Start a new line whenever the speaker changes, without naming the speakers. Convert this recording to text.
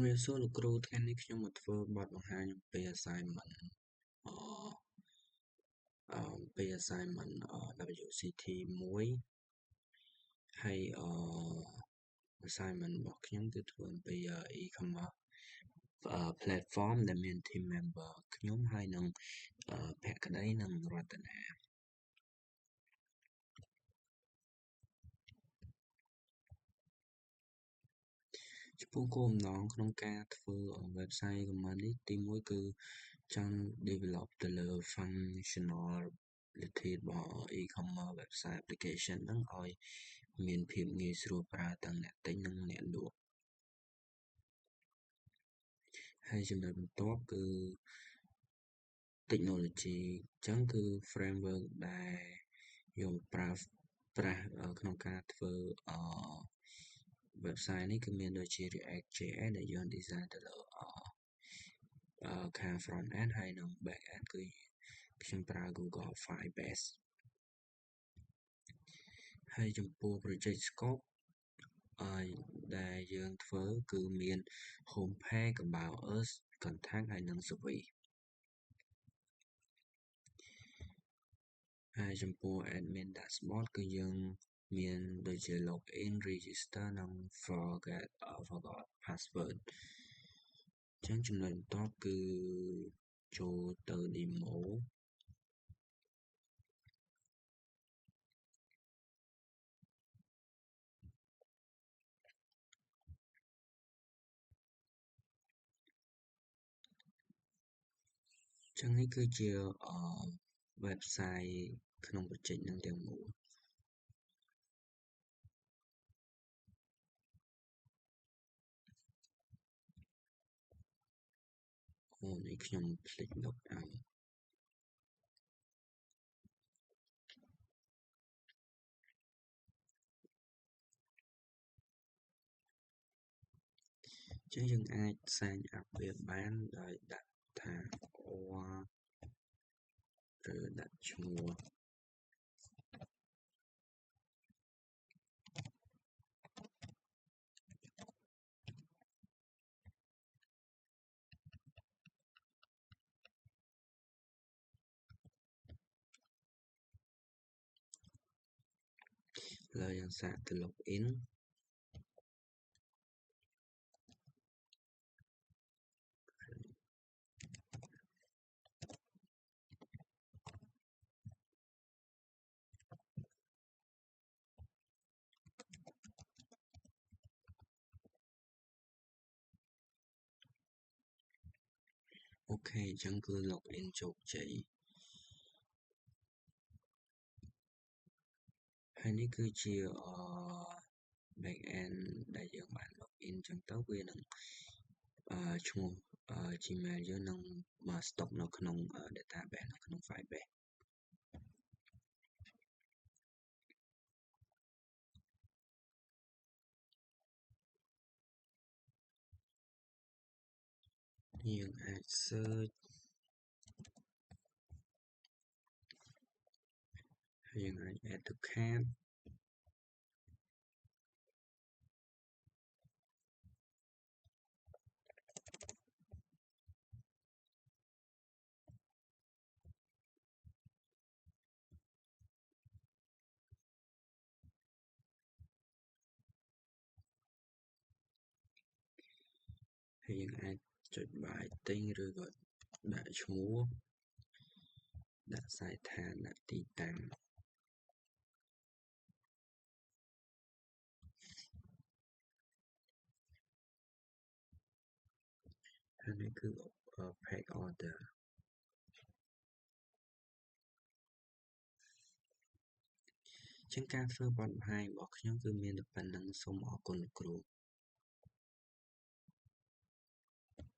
ជំរាបសួរលោកគ្រូថ្ងៃនេះខ្ញុំមកធ្វើបទបង្ហាញអំពី assignment អអំពី assignment WCT 1ហើយassignment របស់ខ្ញុំគឺធ្វើអំពី e-commerce platform ដែលមាន team member ខ្ញុំហើយនិងភក្តីនិងរតនាចំពោះគោលបំណងក្នុងការធ្វើ website e-commerce នេះទីមួយគឺចង់ develop ទៅលើ functionality របស់ e-commerce website application ហ្នឹងឲ្យមានភាពងាយស្រួលប្រើទាំងអ្នកទិញនិងអ្នកលក់ហើយចំណុចបន្ទាប់គឺ technology អញ្ចឹងគឺ framework ដែលយកប្រើប្រាស់ក្នុងការធ្វើwebsite នេះគឺមានដូចជា React.js ដែលយើង design ទៅលើខាង front end ហើយនិង back end គឺខ្ញុំប្រើ Google Firebase ហើយចំពោះ project scope ដែលយើងធ្វើគឺមាន home page about us contact ហើយនិង service ហើយចំពោះ admin dashboard គឺយើងមានដូចជា login register និង forgot password អញ្ចឹងចំណុចបន្ទាប់គឺចូលទៅ demo អញ្ចឹងនេះគឺជា website ក្នុង project នឹងទាំងមូលនេះខ្ញុំភ្លេចលុបអញ្ចឹងយើងអាច sign up វាបានដោយដាក់ថា or ឬដាក់ឈ្មោះឡើយយើងសាកទៅ login អូខេអញ្ចឹងគឺ login ជោគជ័យហើយនេះគឺជា back end ដែលយើងបាន login អញ្ចឹងទៅវានឹងឈ្មោះ Gmail យើងនឹងមក stock នៅក្នុង database នៅក្នុង Firebase យើងអាច search ហើយយើងអាច add to cart ហើយយើងអាចចុចបាយទិញឬក៏ដាក់ឈ្មោះដាក់សាយដ្ឋានដាក់ទីតាំងហើយនេះគឺ pack order អញ្ចឹងការធ្វើបទបង្ហាញរបស់ខ្ញុំគឺមានតែប៉ុណ្្នឹងសូមអរគុណលោកគ្រូ